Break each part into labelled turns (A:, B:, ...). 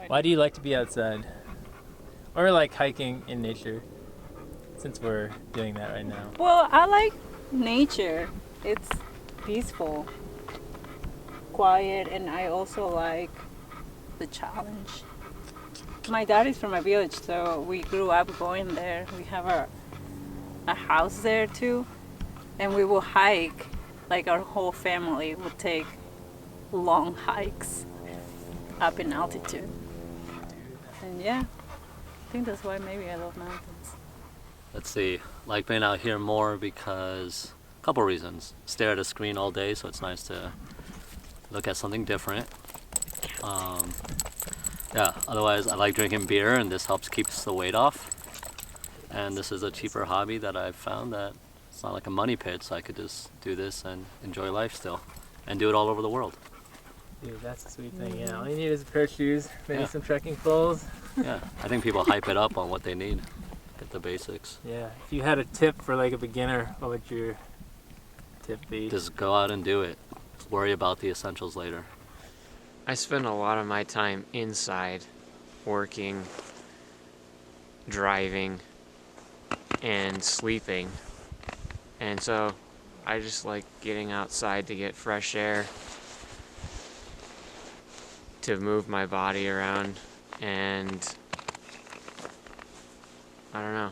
A: Why do you like to be outside? Or like hiking in nature, since we're doing that right now?
B: Well, I like nature. It's peaceful, quiet, and I also like the challenge. My dad is from a village, so we grew up going there. We have a house there too, and we will hike. Like our whole family would take long hikes up in altitude. And yeah, I think that's why maybe I love mountains.
C: Let's see, like being out here more because a couple reasons. Stare at a screen all day, so it's nice to look at something different. Yeah, otherwise I like drinking beer and this helps keeps the weight off. And this is a cheaper hobby that I've found that it's not like a money pit, so I could just do this and enjoy life still and do it all over the world.
A: Dude, that's the sweet thing, yeah. All you need is a pair of shoes, maybe
C: Yeah.
A: some trekking poles.
C: Yeah, I think people hype it up on what they need. Get the basics.
A: Yeah, if you had a tip for like a beginner, what would your tip be?
C: Just go out and do it. Worry about the essentials later.
D: I spend a lot of my time inside, working, driving, and sleeping. And so I just like getting outside to get fresh air, to move my body around, and I don't know,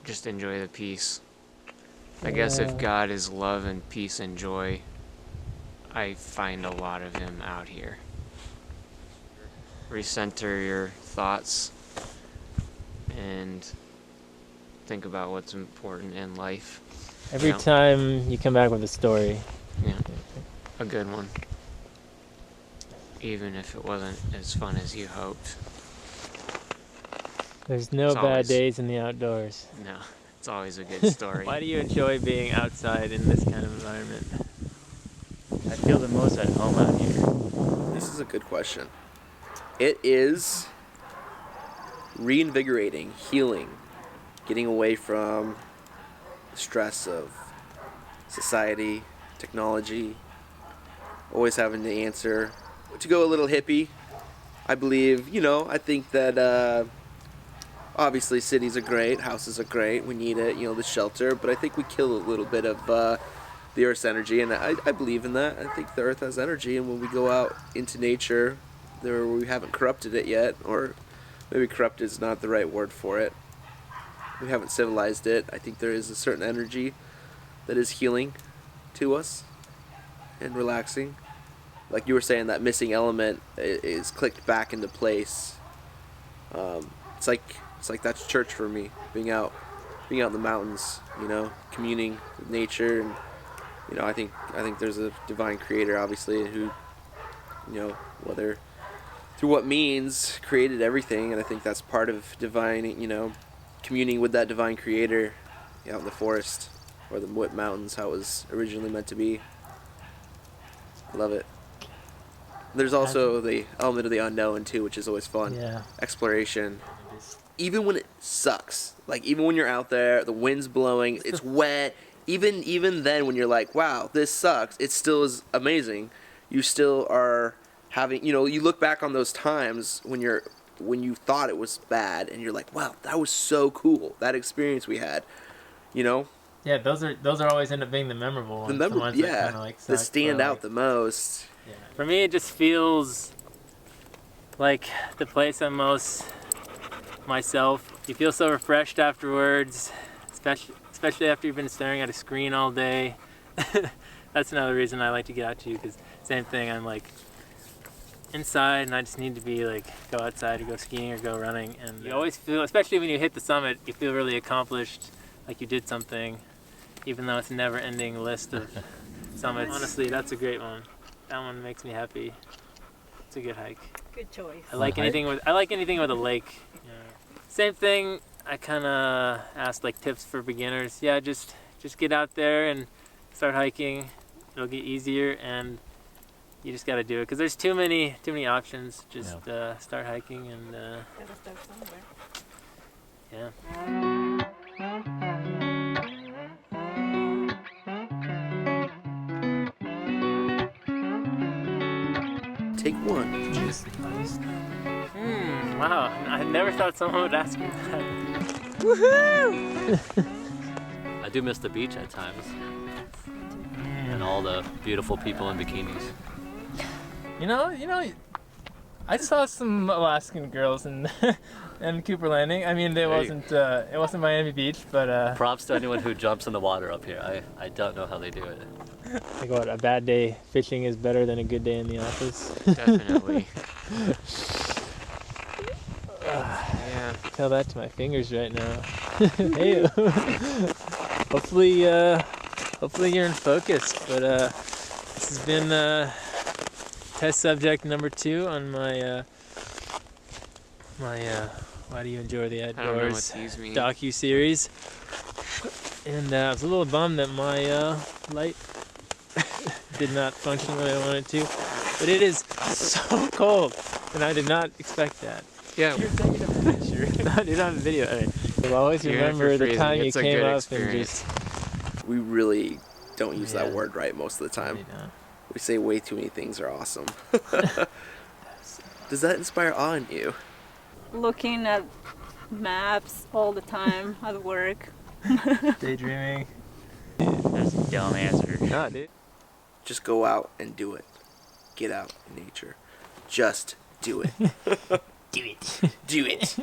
D: just enjoy the peace. I guess if God is love and peace and joy, I find a lot of him out here. Recenter your thoughts and think about what's important in life.
A: Every
D: Yeah.
A: time you come back with a story.
D: Yeah, a good one. Even if it wasn't as fun as you hoped.
A: There's no
D: It's
A: bad
D: always-
A: days in the outdoors.
D: No, it's always a good story.
A: Why do you enjoy being outside in this kind of environment?
E: I feel the most at home out here.
F: This is a good question. It is reinvigorating, healing, getting away from the stress of society, technology, always having to answer. To go a little hippie, I believe, I think that obviously cities are great, houses are great, we need it, the shelter, but I think we kill a little bit of the Earth's energy, and I believe in that. I think the Earth has energy, and when we go out into nature, we haven't corrupted it yet, or maybe corrupted is not the right word for it. We haven't civilized it. I think there is a certain energy that is healing to us and relaxing. Like you were saying, that missing element is clicked back into place. It's like that's church for me. Being out in the mountains, communing with nature, and I think there's a divine creator, obviously, who, whether through what means created everything, and I think that's part of divine, communing with that divine creator out in the forest or the mountains, how it was originally meant to be. I love it. There's also the element of the unknown too, which is always fun.
A: Yeah.
F: Exploration. Even when it sucks, like even when you're out there, the wind's blowing, it's wet. Even then, when you're like, wow, this sucks, it still is amazing. You still are having, you look back on those times when you thought it was bad, and you're like, wow, that was so cool. That experience we had,
A: Yeah, those are always end up being the memorable ones. The ones that kinda, like,
F: that
A: suck,
F: stand
A: but,
F: out the most.
A: Yeah. For me, it just feels like the place I'm most myself. You feel so refreshed afterwards, especially after you've been staring at a screen all day. That's another reason I like to get out to you, because same thing, I'm like inside and I just need to be like, go outside or go skiing or go running, and you always feel, especially when you hit the summit, you feel really accomplished, like you did something, even though it's a never-ending list of summits. Honestly, that's a great one. That one makes me happy. It's a good hike.
B: Good choice.
A: I like anything with a lake. Yeah. Same thing. I kind of asked like tips for beginners. Yeah, just get out there and start hiking. It'll get easier, and you just got to do it, because there's too many options. Just start hiking and
B: Gotta start somewhere.
A: yeah.
F: Take one.
A: Just Wow, I never thought someone would ask me that.
C: I do miss the beach at times. And all the beautiful people in bikinis.
A: You know, I saw some Alaskan girls in Cooper Landing. I mean, it wasn't Miami Beach, but
C: Props to anyone who jumps in the water up here. I don't know how they do it.
A: like what, a bad day fishing is better than a good day in the office.
D: Definitely. Yeah.
A: Tell that to my fingers right now. Hey, hopefully you're in focus. But this has been test subject number 2 on my Why Do You Enjoy the
D: I don't know what
A: Outdoors
D: these mean.
A: docu-series. And I was a little bummed that my light did not function the way I wanted to. But it is so cold, and I did not expect that.
D: Yeah.
A: You're taking a picture. No, dude, on video. All right. You'll always
D: Even if
A: remember
D: you're
A: the
D: freezing,
A: time you
D: it's a
A: came
D: good
A: up
D: experience.
A: and just.
F: We really don't use that
A: Yeah.
F: word right most of the time.
A: You know.
F: We say way too many things are awesome. Does that inspire awe in you?
B: Looking at maps all the time at work.
A: Daydreaming.
E: That's a dumb answer.
A: Nah, dude.
F: Just go out and do it. Get out in nature. Just do it.
A: Do it.
F: Do it.